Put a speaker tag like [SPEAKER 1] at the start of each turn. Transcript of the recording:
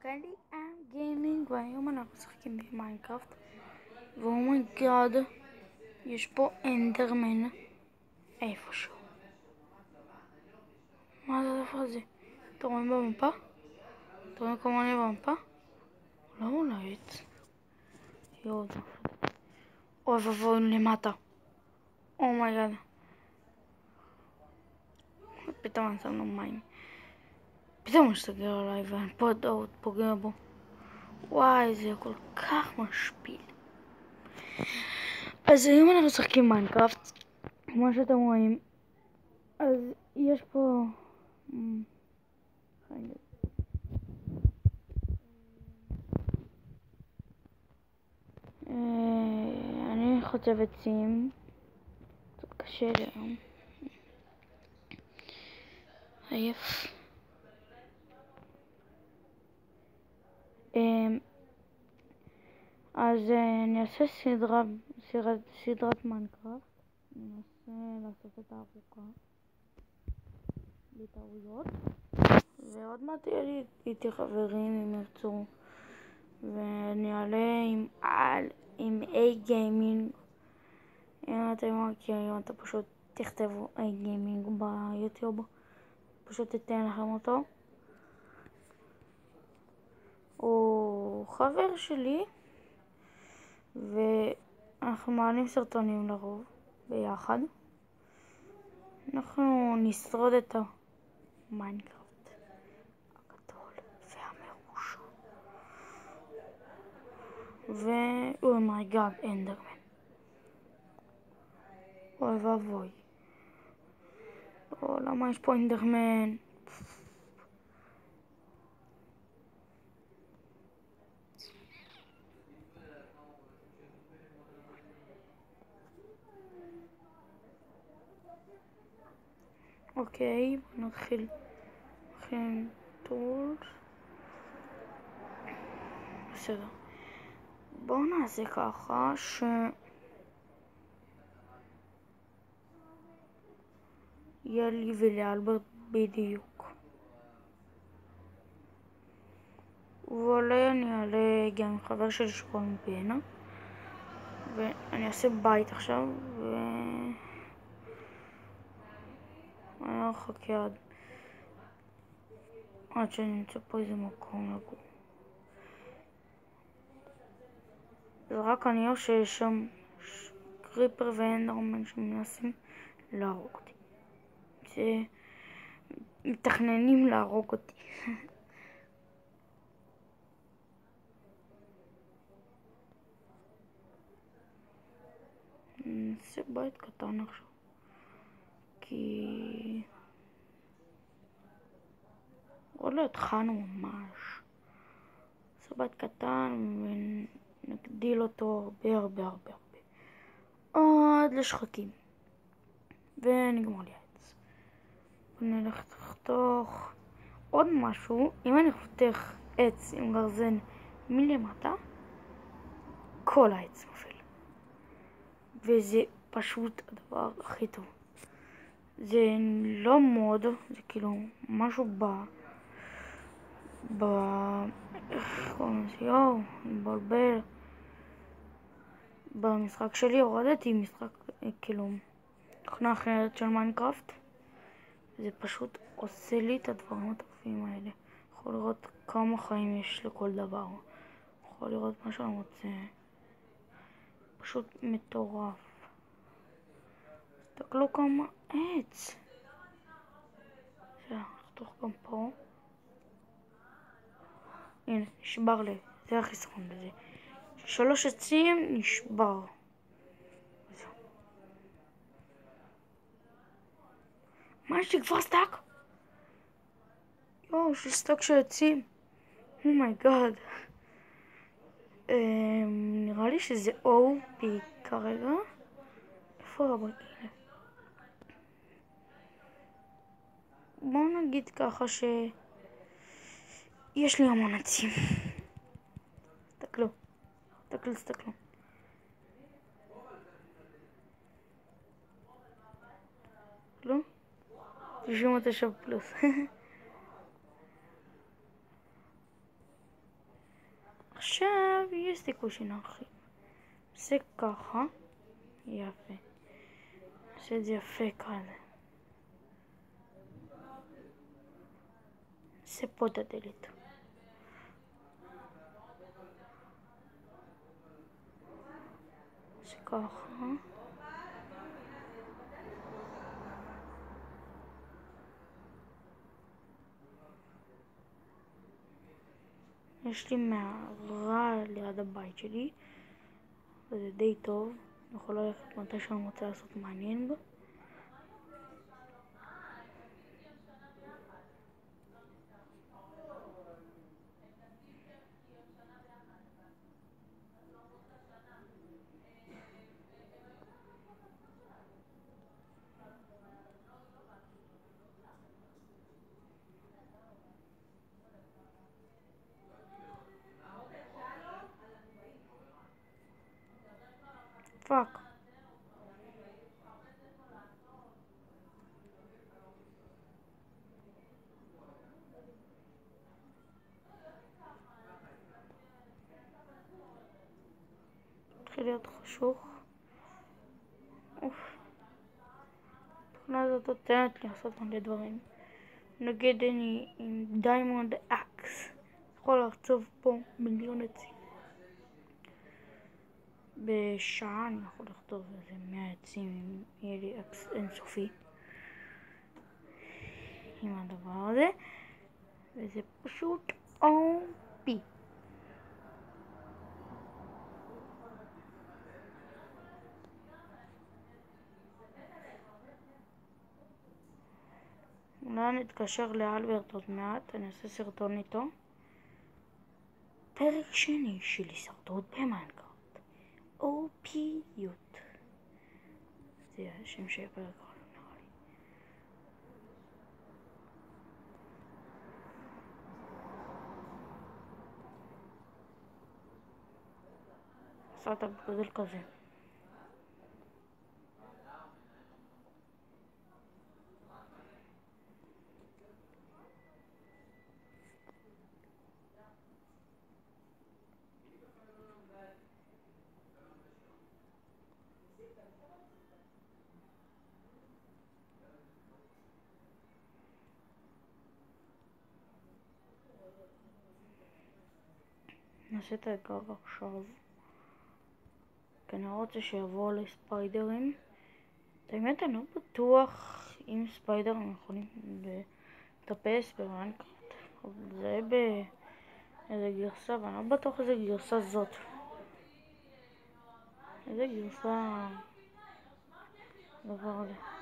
[SPEAKER 1] קנדי גיימינג, והיום אנחנו משחקים במיינקראפט. ואומייגאד, יש פה אנדרמן איפשהו. מה זה הדבר הזה? אתם רואים במפה? אתם רואים כמוני במפה? לא אולי יואו, אוי ובואו למטה. אומייגאד, פתאום אני שם לו מים. פתאום משתגר עליי ואני פה עוד פוגע בו. וואי, זה כל כך משפיל. אז היום אנחנו משחקים מיינקראפט, כמו שאתם רואים. אז יש פה אני חוטב עצים, קצת קשה לי היום, עייף. אז אני אעשה סדרת מיינקראפט. אני אנסה לעשות את הארוכה בלי טעויות, ועוד מעט יהיה לי איתי חברים אם ירצו, ואני אעלה עם A גיימינג. אם אתם מכירים, אתה פשוט תכתבו A גיימינג ביוטיוב, פשוט תיתן לכם אותו. הוא חבר שלי, ואנחנו מעלים סרטונים לרוב ביחד. אנחנו נשרוד את המיינקראפט הגדול והמרושע. ואומייגאד, אנדרמן. אוי ואבוי. לא, למה יש פה אנדרמן? אוקיי, נתחיל טולס. בסדר. בואו נעשה ככה יהיה לי ולאלברט בדיוק. ואולי אני אעלה גם עם חבר שלי שקוראים בנה, ואני אעשה בית עכשיו, אני אחכה עד שנמצא פה איזה מקום לגור. זה רק אני או שיש שם קריפר ואנדרמן שמנסים להרוג אותי. מתכננים להרוג אותי. נעשה בית קטן עכשיו, כי עוד לא התחלנו ממש. נעשה בית קטן ונגדיל אותו הרבה עד לשחקים, ונגמר לי העץ. ונלך לחתוך עוד משהו. אם אני חותך עץ עם גרזן מלמטה, כל העץ נופל, וזה פשוט הדבר הכי טוב. זה לא מוד, זה כאילו משהו איך קוראים לזה? יואו, מבלבל. במשחק שלי הורדתי משחק, כאילו תוכנה אחרת של מיינקראפט. זה פשוט עושה לי את הדברים הטובים האלה. יכול לראות כמה חיים יש לכל דבר. יכול לראות מה שאני רוצה. פשוט מטורף. תסתכלו כמה עץ. נחתוך גם פה. הנה, נשבר לי. זה החיסרון בזה. 3 עצים נשבר. מה, יש לי כבר סטאק? יואו, יש לי סטאק של עצים. אומייגאד. נראה לי שזה OP כרגע. איפה רבות? בואו נגיד ככה יש לי המון עצים. תסתכלו. לא? 99 פלוס. עכשיו יש סיכוי שנרחיב. עושה ככה, יפה. עושה את זה יפה כזה. עושה פה את הדלת. עושה ככה. יש לי מערה ליד הבית שלי, וזה די טוב. אני יכול ללכת מתי שאני רוצה לעשות מעניין בו. פאק. התחיל להיות חשוך. התוכנה הזאת נותנת לי לעשות מלא דברים. נגיד אני עם דיימונד אקס יכול לעצוב פה מיליון עצים. בשעה אני יכול לכתוב איזה 100 עצים אם יהיה לי אקס אינסופי עם הדבר הזה, וזה פשוט OP. אולי נתקשר לאלברט עוד מעט, אני אעשה סרטון איתו. פרק שני של הישרדות במיינקראפט. OP-יות. זה השם של הפרק האחרון נראה לי. עשה אותה בגודל כזה. נעשה את האתגר עכשיו, כי אני רוצה שיבואו לספיידרים. האמת אני לא בטוח אם ספיידרים יכולים לטפס במיינקראפט, אבל זה באיזה גרסה, ואני לא בטוח איזה גרסה זאת. איזה גרסה דבר הזה.